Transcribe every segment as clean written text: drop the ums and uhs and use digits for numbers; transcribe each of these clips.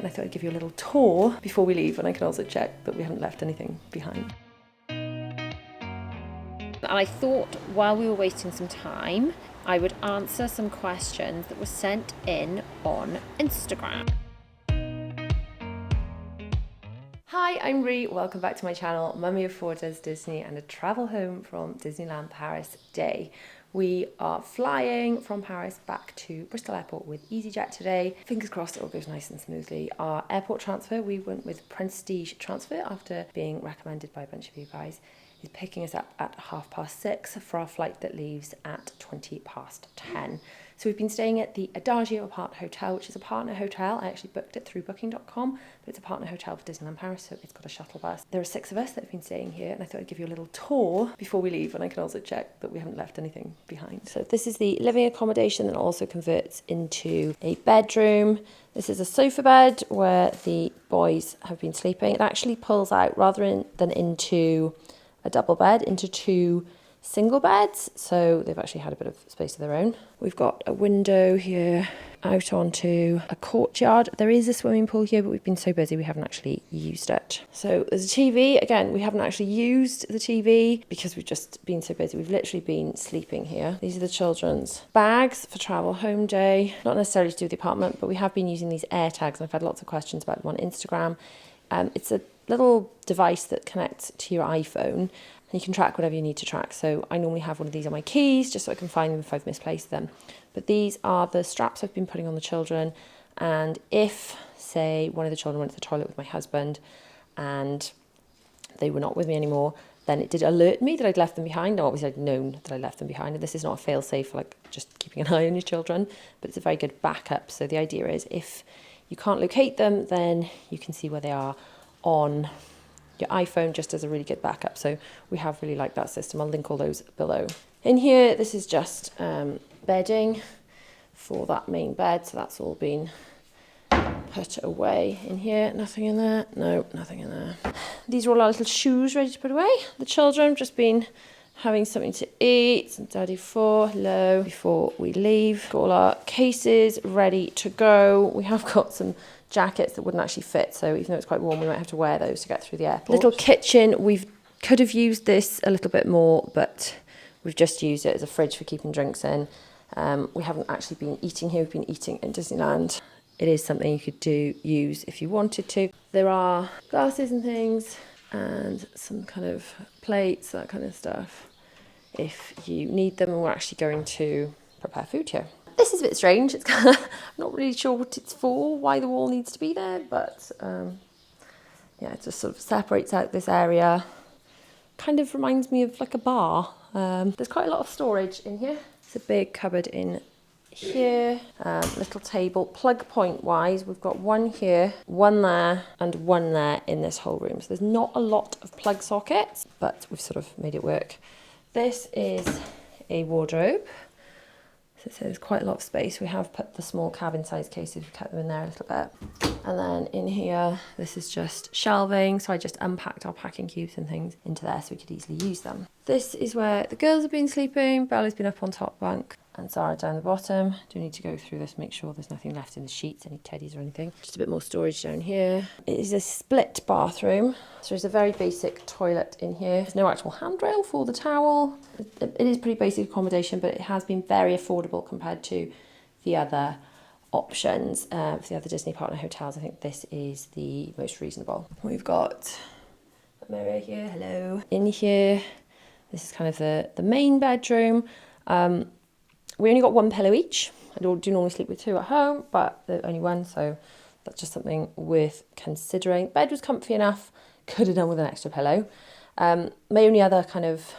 And I thought I'd give you a little tour before we leave, and I can also check that we haven't left anything behind. And I thought while we were wasting some time, I would answer some questions that were sent in on Instagram. Hi, I'm Ree. Welcome back to my channel, Mummy of Four Does Disney and a travel home from Disneyland Paris day. We are flying from Paris back to Bristol Airport with EasyJet today. Fingers crossed it all goes nice and smoothly. Our airport transfer, we went with Prestige Transfer after being recommended by a bunch of you guys, is picking us up at 6:30 for our flight that leaves at 10:20. So we've been staying at the Adagio Apart Hotel, which is a partner hotel. I actually booked it through booking.com, but it's a partner hotel for Disneyland Paris, so it's got a shuttle bus. There are 6 of us that have been staying here, and I thought I'd give you a little tour before we leave, and I can also check that we haven't left anything behind. So this is the living accommodation that also converts into a bedroom. This is a sofa bed where the boys have been sleeping. It actually pulls out, rather than into a double bed, into 2 single beds, so they've actually had a bit of space of their own. We've got a window here out onto a courtyard. There is a swimming pool here, but we've been so busy we haven't actually used it. So there's a TV. Again, we haven't actually used the TV because we've just been so busy. We've literally been sleeping here. These are the children's bags for travel home day. Not necessarily to do with the apartment, but we have been using these air tags, and I've had lots of questions about them on Instagram. It's a little device that connects to your iPhone, and you can track whatever you need to track. So I normally have one of these on my keys just so I can find them if I've misplaced them. But these are the straps I've been putting on the children. And if, say, one of the children went to the toilet with my husband and they were not with me anymore, then it did alert me that I'd left them behind. Now, obviously, I'd known that I left them behind. And this is not a fail-safe for like just keeping an eye on your children, but it's a very good backup. So the idea is if you can't locate them, then you can see where they are on your iPhone, just as a really good backup. So we have really liked that system. I'll link all those below. In here, this is just bedding for that main bed. So that's all been put away. In here, nothing in there. No, nothing in there. These are all our little shoes ready to put away. The children have just been having something to eat. Some Daddy 4, hello, before we leave. Got all our cases ready to go. We have got some jackets that wouldn't actually fit, so even though it's quite warm, we might have to wear those to get through the airport. Little kitchen, could have used this a little bit more, but we've just used it as a fridge for keeping drinks in. We haven't actually been eating here, we've been eating in Disneyland. It is something you could use if you wanted to. There are glasses and things, and some kind of plates, that kind of stuff, if you need them, and we're actually going to prepare food here. This is a bit strange. It's kind of, I'm not really sure what it's for, why the wall needs to be there, but yeah, it just sort of separates out this area. Kind of reminds me of like a bar. There's quite a lot of storage in here. It's a big cupboard in here, little table. Plug point wise, we've got one here, one there, and one there in this whole room. So there's not a lot of plug sockets, but we've sort of made it work. This is a wardrobe. So there's quite a lot of space. We have put the small cabin size cases, we've kept them in there a little bit. And then in here, this is just shelving. So I just unpacked our packing cubes and things into there so we could easily use them. This is where the girls have been sleeping. Bella's been up on top bunk and Sarah down the bottom. Do need to go through this, make sure there's nothing left in the sheets, any teddies or anything. Just a bit more storage down here. It is a split bathroom. So there's a very basic toilet in here. There's no actual handrail for the towel. It is pretty basic accommodation, but it has been very affordable compared to the other options. For the other Disney partner hotels, I think this is the most reasonable. We've got a mirror here, hello. In here, this is kind of the main bedroom. We only got 1 pillow each. I do normally sleep with 2 at home, but there's only 1, so that's just something worth considering. Bed was comfy enough, could have done with an extra pillow. My only other kind of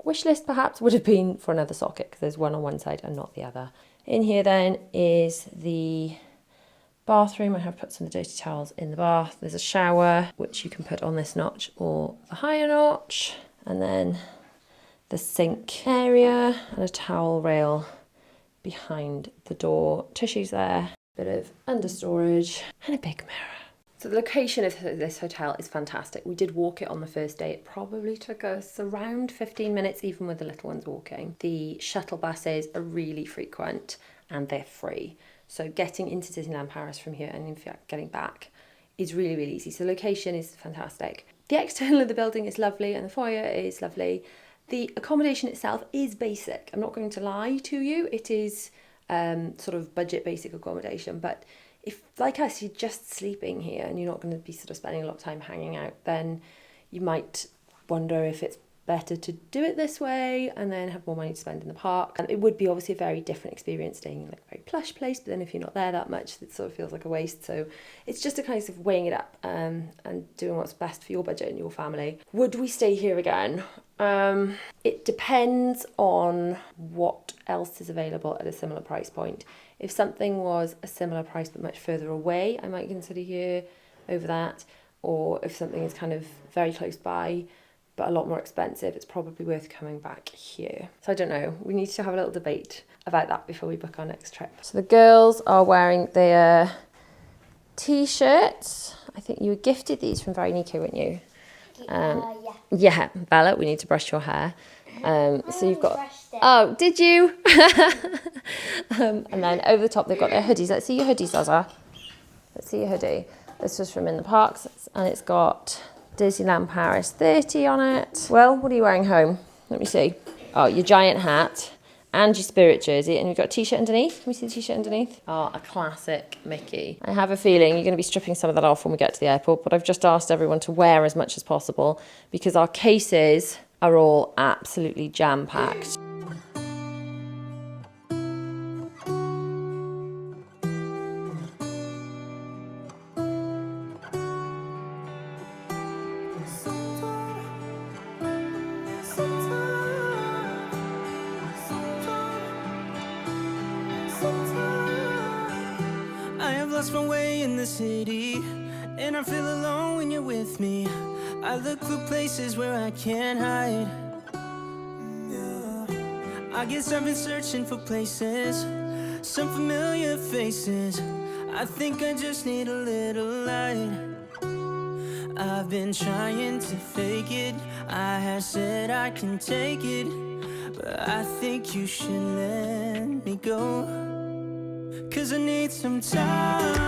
wish list perhaps would have been for another socket, because there's one on one side and not the other. In here then is the bathroom. I have put some of the dirty towels in the bath. There's a shower, which you can put on this notch or the higher notch. And then the sink area and a towel rail behind the door. Tissues there, bit of under storage and a big mirror. So the location of this hotel is fantastic. We did walk it on the first day. It probably took us around 15 minutes, even with the little ones walking. The shuttle buses are really frequent and they're free. So getting into Disneyland Paris from here and in fact getting back is really, really easy. So location is fantastic. The external of the building is lovely and the foyer is lovely. The accommodation itself is basic. I'm not going to lie to you. It is sort of budget basic accommodation. But if, like us, you're just sleeping here and you're not going to be sort of spending a lot of time hanging out, then you might wonder if it's better to do it this way and then have more money to spend in the park. And it would be obviously a very different experience staying in like a very plush place, but then if you're not there that much, it sort of feels like a waste. So it's just a kind of weighing it up and doing what's best for your budget and your family. Would we stay here again? It depends on what else is available at a similar price point. If something was a similar price but much further away, I might consider here over that. Or if something is kind of very close by but a lot more expensive, it's probably worth coming back here. So I don't know, we need to have a little debate about that before we book our next trip. So the girls are wearing their t-shirts. I think you were gifted these from Very Nico, weren't you? Yeah. Yeah, Bella, we need to brush your hair. So you've got... Oh, did you? And then over the top they've got their hoodies. Let's see your hoodie, Zaza. Let's see your hoodie. This was from In the Parks and it's got Disneyland Paris 30 on it. Well, what are you wearing home? Let me see. Oh, your giant hat and your Spirit jersey, and you've got a t-shirt underneath. Can we see the t-shirt underneath? Oh, a classic Mickey. I have a feeling you're going to be stripping some of that off when we get to the airport, but I've just asked everyone to wear as much as possible because our cases are all absolutely jam-packed. Lost my way in the city, and I feel alone when you're with me. I look for places where I can't hide. I guess I've been searching for places, some familiar faces. I think I just need a little light. I've been trying to fake it. I have said I can take it, but I think you should let me go. 'Cause I need some time.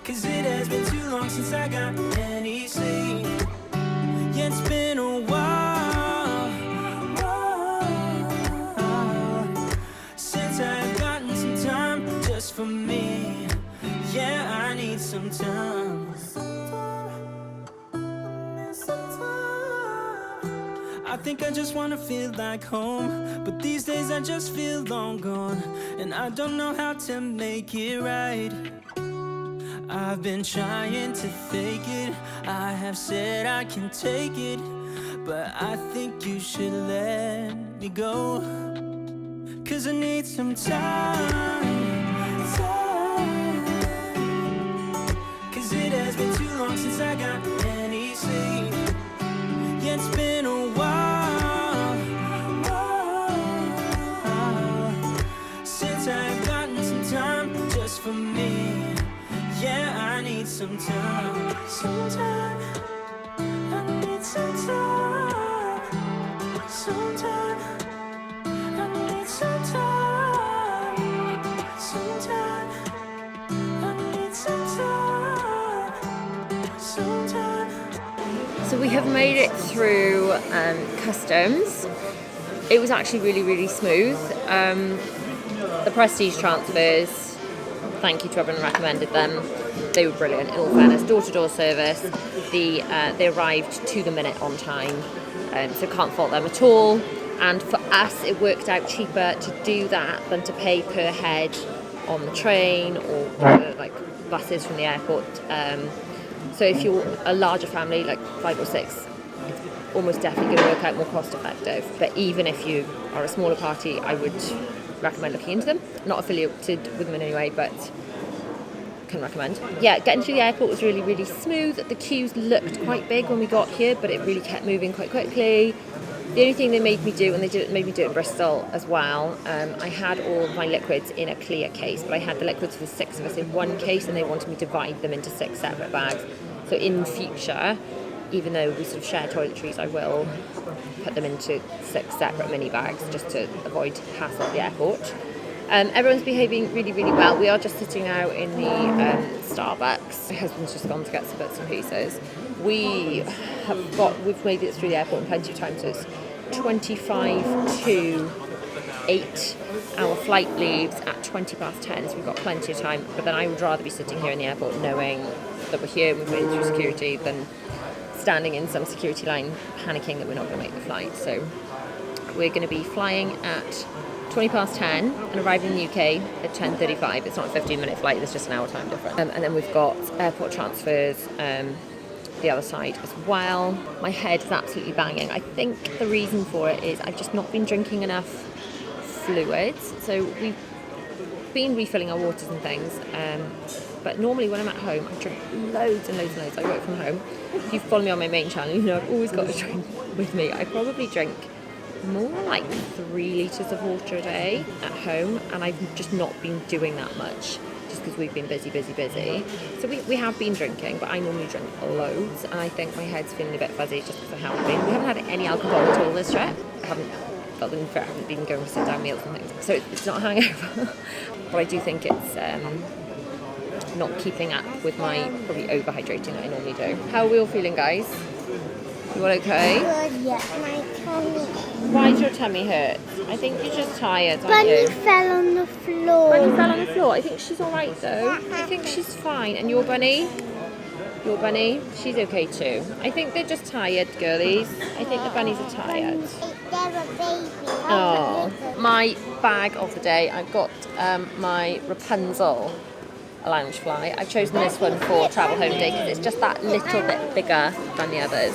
'Cause it has been too long since I got any sleep. Yeah, it's been a while since I've gotten some time just for me. Yeah, I need some time. I think I just wanna feel like home, but these days I just feel long gone, and I don't know how to make it right. I've been trying to fake it. I have said I can take it, but I think you should let me go. 'Cause I need some time. 'Cause it has been too long since I got any sleep. Yeah, it's been a while since I've gotten some time just for me. Yeah, I need some time. Sometime I need some time. Sometime I need some time. Sometime I need some time. Sometime. So we have made it through customs. It was actually really, really smooth. The prestige transfers, thank you to everyone who recommended them. They were brilliant, in all fairness. Door-to-door service. They arrived to the minute on time, so can't fault them at all. And for us, it worked out cheaper to do that than to pay per head on the train or like buses from the airport. So if you're a larger family, like 5 or 6, it's almost definitely going to work out more cost effective. But even if you are a smaller party, I would recommend looking into them. Not affiliated with them in any way, but can recommend. Yeah, getting through the airport was really, really smooth. The queues looked quite big when we got here, but it really kept moving quite quickly. The only thing they made me do, and they made me do it in Bristol as well, I had all of my liquids in a clear case, but I had the liquids for the 6 of us in one case, and they wanted me to divide them into 6 separate bags. So in future, even though we sort of share toiletries, I will put them into 6 separate mini bags just to avoid hassle at the airport. Everyone's behaving really, really well. We are just sitting out in the Starbucks. My husband's just gone to get some bits and pieces. We've made it through the airport in plenty of time, so it's 25 to 8. Our flight leaves at 20 past 10, so we've got plenty of time. But then I would rather be sitting here in the airport knowing that we're here, we've made it through security, than standing in some security line panicking that we're not going to make the flight. So we're going to be flying at 20 past 10 and arriving in the UK at 10:35. It's not a 15-minute flight, there's just an hour time difference. And then we've got airport transfers the other side as well. My head is absolutely banging. I think the reason for it is I've just not been drinking enough fluids. So we've been refilling our waters and things, but normally when I'm at home I drink loads and loads and loads. I work from home. If you follow me on my main channel, you know I've always got a drink with me. I probably drink more like 3 litres of water a day at home, and I've just not been doing that much just because we've been busy. So we have been drinking, but I normally drink loads, and I think my head's feeling a bit fuzzy just because I haven't been. We haven't had any alcohol at all this trip. I haven't been going for sit-down meals and things, so it's not a hangover. But I do think it's not keeping up with my probably overhydrating that I normally do. How are we all feeling, guys? You all okay? Good, yeah. My tummy. Why does your tummy hurt? I think you're just tired, aren't Bunny you? fell on the floor. Bunny fell on the floor. I think she's all right though. I think she's fine. And your bunny? Your bunny? She's okay too. I think they're just tired, girlies. I think the bunnies are tired. They're a baby. Oh, my bag of the day. I've got my Rapunzel Loungefly. I've chosen this one for Travel Home Day because it's just that little bit bigger than the others.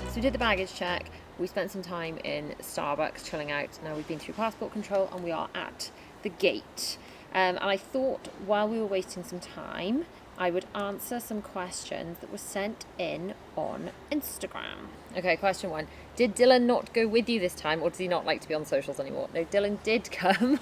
So we did the baggage check, we spent some time in Starbucks chilling out. Now we've been through passport control and we are at the gate. And I thought while we were waiting some time, I would answer some questions that were sent in on Instagram. Okay, question 1. Did Dylan not go with you this time, or does he not like to be on socials anymore? No, Dylan did come.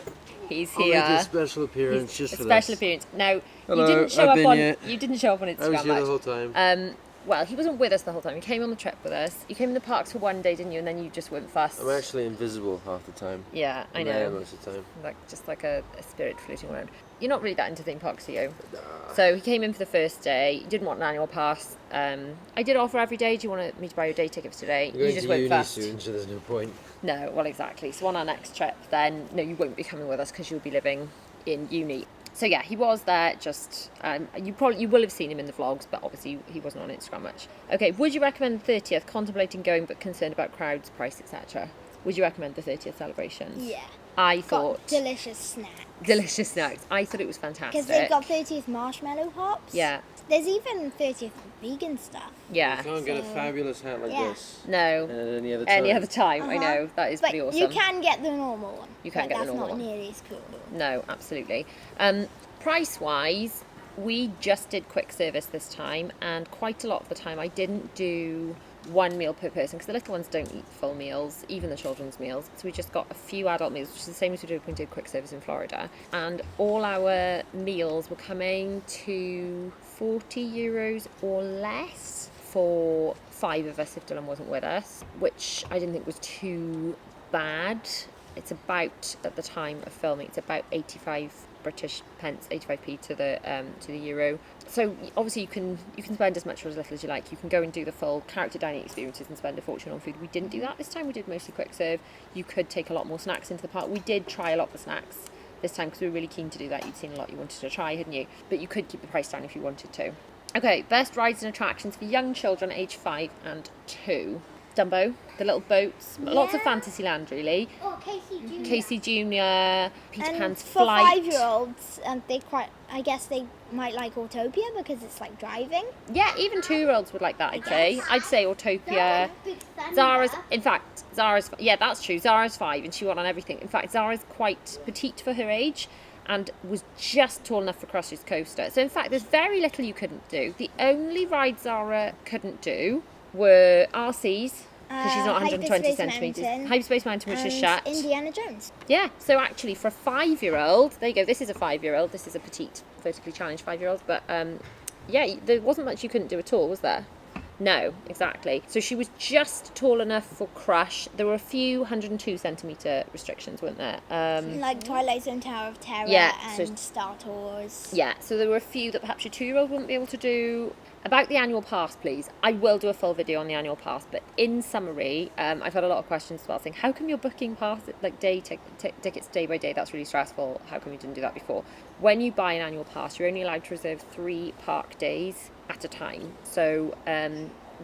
He's here. I'll make a special appearance just for this. Special appearance. Now, Hello, you didn't show I've been up here. You didn't show up on Instagram I was here much. the whole time. Well, he wasn't with us the whole time. He came on the trip with us. You came in the parks for one day, didn't you? And then you just went fast. I'm actually invisible half the time. Yeah, I I'm there know. most of the time. Just like a spirit floating around. You're not really that into theme parks, are you? Nah. So he came in for the first day. He didn't want an annual pass. I did offer every day. Do you want me to buy your day tickets today? You're You just going went to uni fast. soon, so there's no point. No, well, exactly. So on our next trip, then no, you won't be coming with us because you'll be living in uni. So yeah, he was there. Just you will have seen him in the vlogs, but obviously he wasn't on Instagram much. Okay, would you recommend the 30th? Contemplating going, but concerned about crowds, price, etc. Would you recommend the 30th celebrations? Yeah. I Got thought delicious snacks. delicious snacks. I thought it was fantastic. Because they've got 30th marshmallow pops. Yeah. There's even 30th vegan stuff. Yeah. You can't get a fabulous hat like Yeah. this. No. Any other time. Any other time, I Uh-huh. know. That is But pretty awesome. you can get the normal one. You can but get the that's normal not one. nearly as cool. No, absolutely. Price-wise, we just did quick service this time, and quite a lot of the time I didn't do one meal per person because the little ones don't eat full meals, even the children's meals. So we just got a few adult meals, which is the same as we did when we did quick service in Florida. And all our meals were coming to €40 or less for 5 of us if Dylan wasn't with us, which I didn't think was too bad. It's about, at the time of filming, it's about 85 British pence, 85p to the euro. So obviously you can spend as much or as little as you like. You can go and do the full character dining experiences and spend a fortune on food. We didn't do that this time. We did mostly quick serve. You could take a lot more snacks into the park. We did try a lot of the snacks this time because we were really keen to do that. You'd seen a lot you wanted to try, hadn't you? But you could keep the price down if you wanted to. Okay, best rides and attractions for young children aged 5 and 2. Dumbo, the little boats, lots of Yeah. Fantasyland really. Oh, Casey Jr. Casey Jr., Peter And Pan's for Flight. 5-year-olds, I guess they might like Autopia because it's like driving. Yeah, even 2-year-olds would like that, I'd say. I'd say Autopia. Zara's, yeah, that's true. Zara's 5 and she went on everything. In fact, Zara's quite petite for her age and was just tall enough for Crush's coaster. So in fact, there's very little you couldn't do. The only rides Zara couldn't do were RCs, because she's not 120 Hyperspace centimetres. Mountain Hyperspace Mountain, which is and shut. Indiana Jones. Yeah, so actually for a 5-year-old, there you go, this is a 5-year-old, this is a petite, vertically challenged 5-year-old, but yeah, there wasn't much you couldn't do at all, was there? No, exactly. So she was just tall enough for Crush. There were a few 102 centimetre restrictions, weren't there? Like Twilight Zone Tower of Terror Yeah, so- and Star Tours. Yeah, so there were a few that perhaps your 2-year-old wouldn't be able to do. About the annual pass, please. I will do a full video on the annual pass, but in summary, I've had a lot of questions as well saying, how come you're booking pass like tickets day by day? That's really stressful. How come you didn't do that before? When you buy an annual pass, you're only allowed to reserve 3 park days at a time. So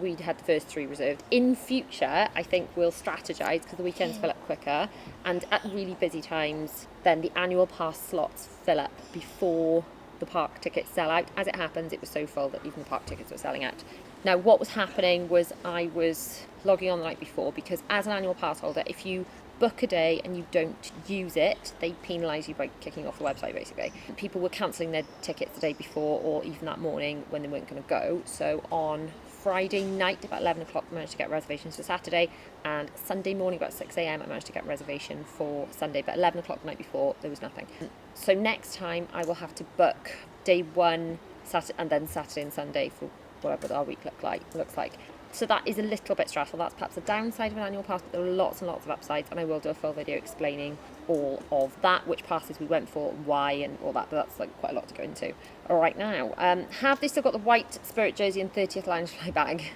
we'd had the first 3 reserved. In future, I think we'll strategise because the weekends fill up quicker, and at really busy times, then the annual pass slots fill up before the park tickets sell out. As it happens, it was so full that even the park tickets were selling out. Now, what was happening was I was logging on the night before, because as an annual pass holder, if you book a day and you don't use it, they penalise you by kicking off the website, basically. People were cancelling their tickets the day before or even that morning when they weren't going to go. So on Friday night about 11 o'clock I managed to get reservations for Saturday, and Sunday morning about 6 a.m. I managed to get a reservation for Sunday, but 11 o'clock the night before there was nothing. So next time I will have to book day 1 Saturday and then Saturday and Sunday for whatever our week looks like. So that is a little bit stressful. That's perhaps a downside of an annual pass, but there are lots and lots of upsides, and I will do a full video explaining all of that, which passes we went for, why, and all that, but that's like quite a lot to go into. All right, now, have they still got the white Spirit jersey and 30th Lounge fly bag?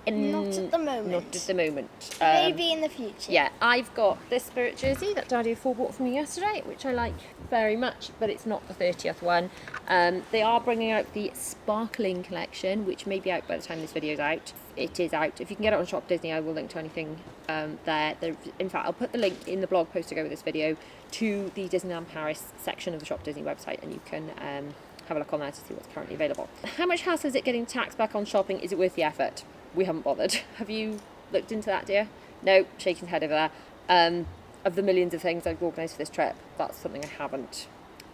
Not at the moment. Not at the moment. Maybe in the future. Yeah, I've got this Spirit jersey that Daddy bought for me yesterday, which I like very much, but it's not the 30th one. They are bringing out the Sparkling collection, which may be out by the time this video's out. It is out. If you can get it on Shop Disney, I will link to anything there. In fact, I'll put the link in the blog post to go with this video to the Disneyland Paris section of the Shop Disney website, and you can have a look on there to see what's currently available. How much hassle is it getting tax back on shopping? Is it worth the effort? We haven't bothered. Have you looked into that, dear? No, shaking his head over there. Of the millions of things I've organised for this trip, that's something I haven't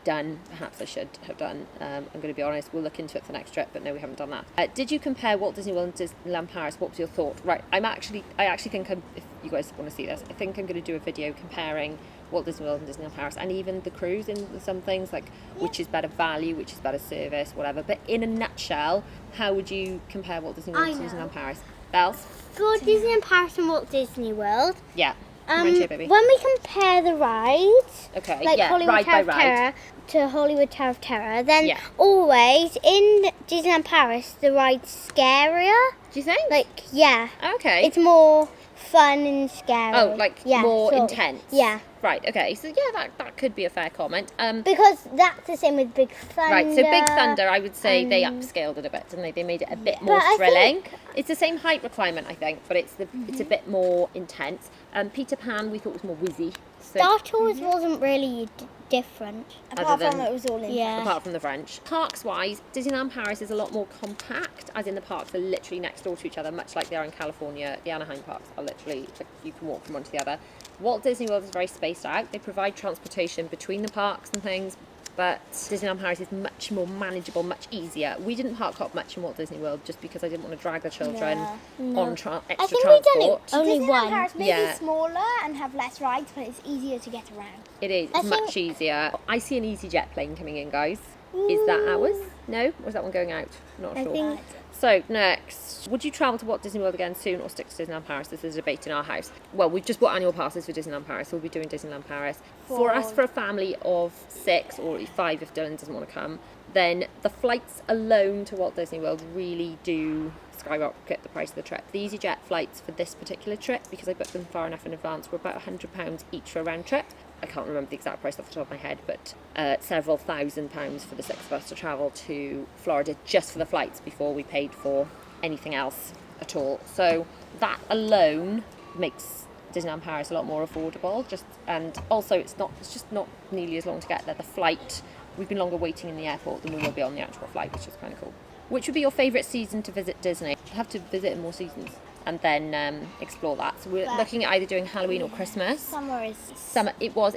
done. Perhaps I should have done. I'm going to be honest, we'll look into it for the next trip, but no, we haven't done that. Did you compare Walt Disney World and Disneyland Paris? What was your thought? Right, I actually think if you guys want to see this, I think I'm going to do a video comparing Walt Disney World and Disneyland Paris, and even the cruise in some things, like which is better value, which is better service, whatever. But in a nutshell, how would you compare Walt Disney World to Disneyland Paris? Bells? For Disneyland Paris and Walt Disney World, Yeah. Right here, baby. when we compare the rides, Okay, like yeah, Hollywood ride Tower by of ride. Terror to Hollywood Tower of Terror, then Yeah. always in Disneyland Paris the ride's scarier. Do you think? Like, yeah, Okay. it's more fun and scary. Oh, like yeah, more sort of. intense. Yeah, Right, okay. So yeah, that could be a fair comment. because that's the same with Big Thunder. Right, so Big Thunder, I would say they upscaled it a bit, didn't they? They made it a bit more But I thrilling. It's the same height requirement, I think, but it's a bit more intense. Peter Pan, we thought was more whizzy. So Star Tours wasn't really different. Apart Other from than- it was all in. Yeah. apart from the French. Parks-wise, Disneyland Paris is a lot more compact, as in the parks are literally next door to each other, much like they are in California. The Anaheim parks are literally, like, you can walk from one to the other. Walt Disney World is very spaced out. They provide transportation between the parks and things, but Disneyland Paris is much more manageable, much easier. We didn't park hop much in Walt Disney World just because I didn't want to drag the children on extra I think we've done transport. it only Disneyland one. Paris may Yeah. be smaller and have less rides, but it's easier to get around. It is. I It's much easier. I see an EasyJet plane coming in, guys. Is that ours? No? Or is that one going out? Not I sure. think So, next. Would you travel to Walt Disney World again soon or stick to Disneyland Paris? This is a debate in our house. Well, we've just bought annual passes for Disneyland Paris, so we'll be doing Disneyland Paris. For us, for a family of 6 or 5 if Dylan doesn't want to come, then the flights alone to Walt Disney World really do skyrocket the price of the trip. The EasyJet flights for this particular trip, because I booked them far enough in advance, were about £100 each for a round trip. I can't remember the exact price off the top of my head, but several £1,000s for the 6 of us to travel to Florida just for the flights before we paid for anything else at all. So that alone makes Disneyland Paris a lot more affordable. And also it's just not nearly as long to get there. The flight, we've been longer waiting in the airport than we will be on the actual flight, which is kind of cool. Which would be your favourite season to visit Disney? You have to visit in more seasons and then explore that. So we're looking at either doing Halloween or Christmas. Summer. It was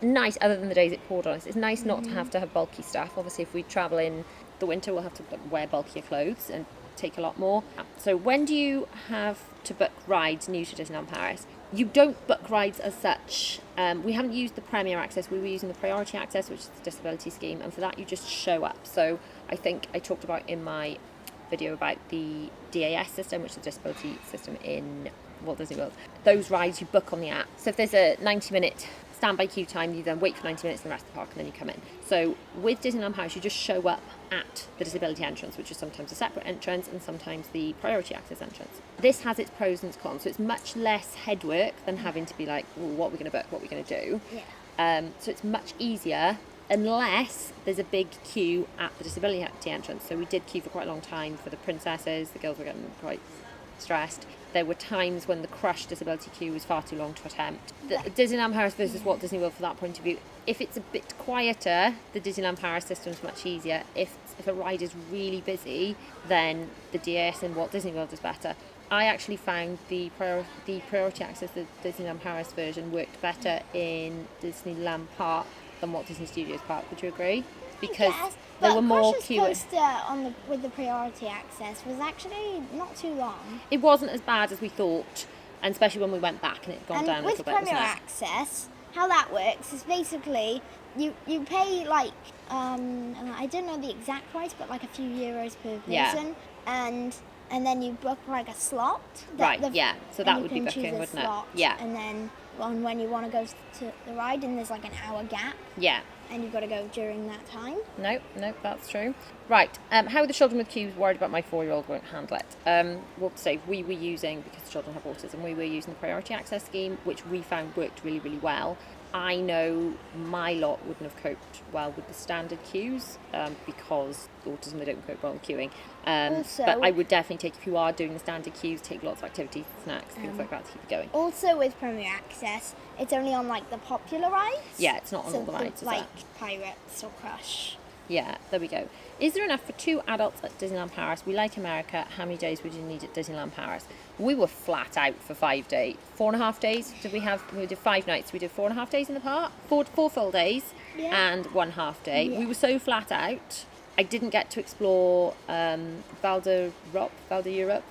nice, other than the days it poured on us. It's nice not to have bulky stuff. Obviously, if we travel in the winter, we'll have to wear bulkier clothes and take a lot more. So when do you have to book rides new to Disneyland Paris? You don't book rides as such. We haven't used the Premier Access. We were using the Priority Access, which is the disability scheme, and for that you just show up. So I think I talked about in my video about the DAS system, which is the disability system in Walt Disney World. Those rides you book on the app. So if there's a 90-minute standby queue time, you then wait for 90 minutes in the rest of the park and then you come in. So with Disneyland Paris, you just show up at the disability entrance, which is sometimes a separate entrance and sometimes the Priority Access entrance. This has its pros and its cons, so it's much less headwork than having to be like, well, what are we going to book, what are we going to do? So it's much easier, unless there's a big queue at the disability entrance. So we did queue for quite a long time for the princesses. The girls were getting quite stressed. There were times when the Crush disability queue was far too long to attempt. The Disneyland Paris versus Walt Disney World, from that point of view, if it's a bit quieter, the Disneyland Paris system is much easier. If a ride is really busy, then the DAS in Walt Disney World is better. I actually found the Priority Access, the Disneyland Paris version, worked better in Disneyland Park than Walt Disney Studios Park. Would you agree? Because there were more queues. Coaster with the Priority Access was actually not too long. It wasn't as bad as we thought, and especially when we went back and it had gone down a little bit. With Premier Access, how that works is basically you pay like I don't know the exact price, but like a few euros per person, and then you book like a slot. So that would be booking, wouldn't it? Yeah. And then when you want to go to the ride, and there's like an hour gap. Yeah. And you've got to go during that time. No, that's true. Right, how are the children with queues worried about my 4-year-old won't handle it? Well, say we were using, because the children have autism, we were using the Priority Access scheme, which we found worked really, really well. I know my lot wouldn't have coped well with the standard queues because autism, they don't cope well with queuing. But I would definitely take, if you are doing the standard queues, take lots of activities, snacks, things like that to keep it going. Also with Premier Access, it's only on like the popular rides. Yeah, it's not on all the rides, is like it? Pirates or Crush. Yeah, there we go. Is there enough for 2 adults at Disneyland Paris? We like America. How many days would you need at Disneyland Paris? We were flat out for 5 days. 4.5 days did we have? We did 5 nights. We did 4.5 days in the park. 4 full days and 1 half day. Yeah. We were so flat out. I didn't get to explore Val d'Europe,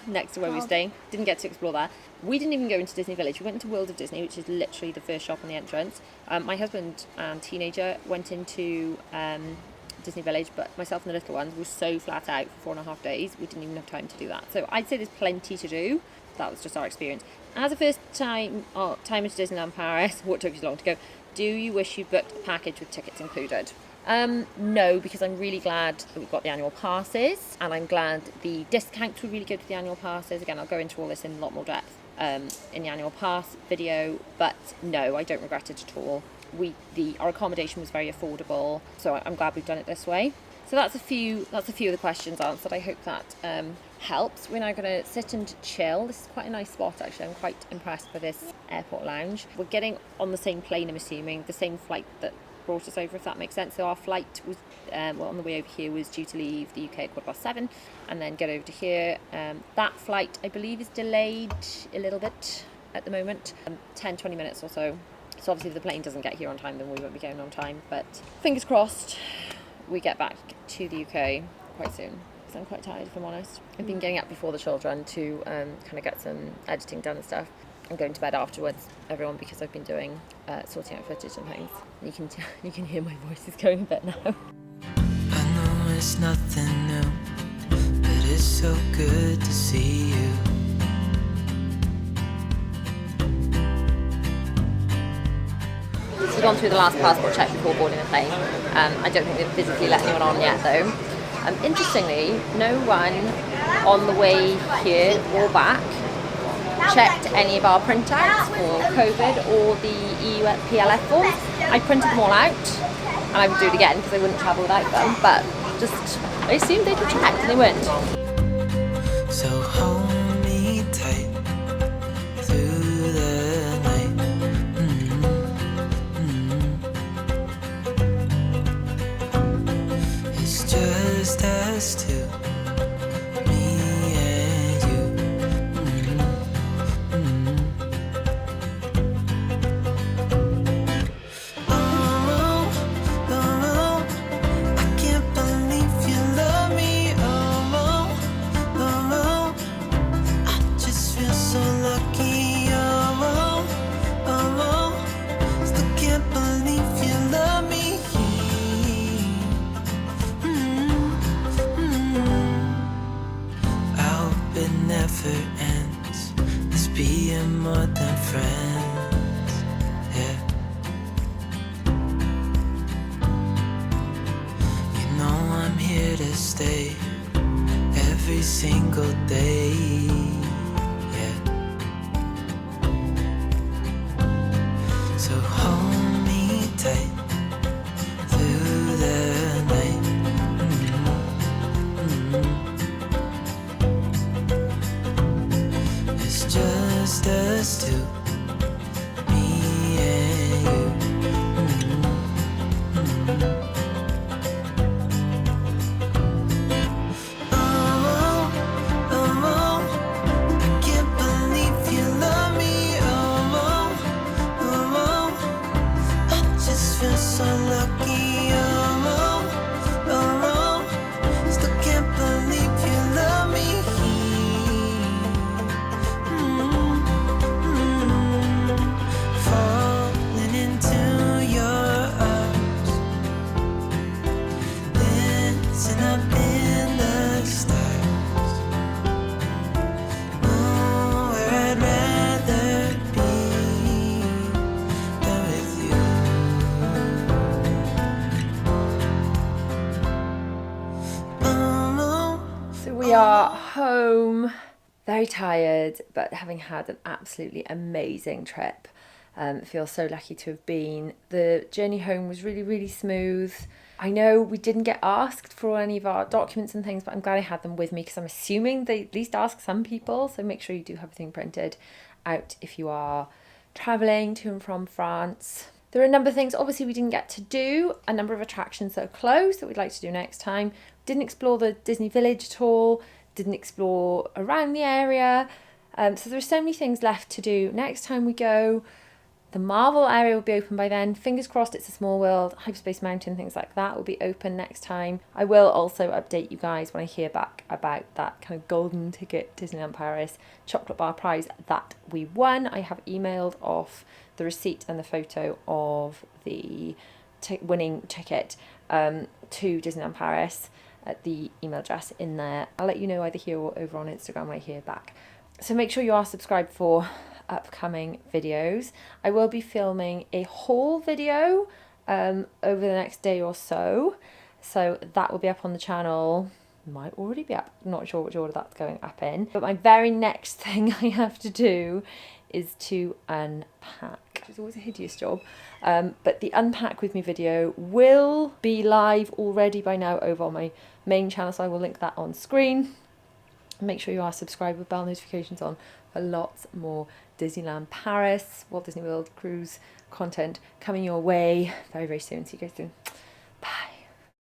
next to where we were staying. Didn't get to explore that. We didn't even go into Disney Village. We went into World of Disney, which is literally the first shop on the entrance. My husband and teenager went into Disney Village, but myself and the little ones were so flat out for 4.5 days, we didn't even have time to do that. So I'd say there's plenty to do. That was just our experience. As a first time into Disneyland Paris, what took you so long to go? Do you wish you booked a package with tickets included? No, because I'm really glad that we've got the annual passes, and I'm glad the discounts were really good for the annual passes. Again, I'll go into all this in a lot more depth in the annual pass video, but no, I don't regret it at all. Our accommodation was very affordable, so I'm glad we've done it this way. So that's a few of the questions answered. I hope that helps. We're now going to sit and chill. This is quite a nice spot, actually. I'm quite impressed by this airport lounge. We're getting on the same plane, I'm assuming, the same flight that brought us over, if that makes sense. So our flight was on the way over here was due to leave the UK at 7:15 and then get over to here. That flight, I believe, is delayed a little bit at the moment, 10-20 minutes or so. So obviously if the plane doesn't get here on time, then we won't be going on time, but fingers crossed we get back to the UK quite soon, because I'm quite tired, if I'm honest. I've been getting up before the children to kind of get some editing done and stuff. I'm going to bed afterwards, everyone, because I've been doing sorting out footage and things. You can hear my voice is going a bit now. I know it's nothing new, but it's so good to see you. So we've gone through the last passport check before boarding the plane. I don't think they've physically let anyone on yet, though. Interestingly, no one on the way here or back checked any of our printouts for COVID or the EU PLF forms. I printed them all out, and I would do it again because I wouldn't travel without them, but I assumed they'd be checked, and they weren't. So hold me tight through the night. It's just us two, me and you. Oh, oh, I can't believe you love me. Oh, oh, I just feel so lucky. Oh, oh, still can't believe you love me. I hope it never ends. Let's be more than friends. Yeah. You know I'm here to stay every single day. Yeah. So hold me tight through the night. It's just us two, me and you. Oh, I can't believe you love me. Oh, I just feel so lucky. Oh, still can't believe you love me. Falling into your arms, dancing up in the stars. Oh, where I'd rather be than with you. Oh, So we are home, very tired, but having had an absolutely amazing trip. Feel so lucky to have been. The journey home was really, really smooth. I know we didn't get asked for any of our documents and things, but I'm glad I had them with me because I'm assuming they at least ask some people. So make sure you do have everything printed out if you are travelling to and from France. There are a number of things, obviously, we didn't get to do. A number of attractions that are closed that we'd like to do next time. Didn't explore the Disney Village at all. Didn't explore around the area. So there are so many things left to do. Next time we go, the Marvel area will be open by then. Fingers crossed it's a small world. Hyperspace Mountain, things like that will be open next time. I will also update you guys when I hear back about that kind of golden ticket Disneyland Paris chocolate bar prize that we won. I have emailed off the receipt and the photo of the winning ticket to Disneyland Paris at the email address in there. I'll let you know either here or over on Instagram when I hear back. So make sure you are subscribed for upcoming videos. I will be filming a haul video over the next day or so. So that will be up on the channel. Might already be up. Not sure which order that's going up in. But my very next thing I have to do is to unpack. It's always a hideous job. But the unpack with me video will be live already by now over on my main channel. So I will link that on screen. Make sure you are subscribed with bell notifications on for lots more Disneyland Paris, Walt Disney World cruise content coming your way very, very soon. See you guys soon. Bye.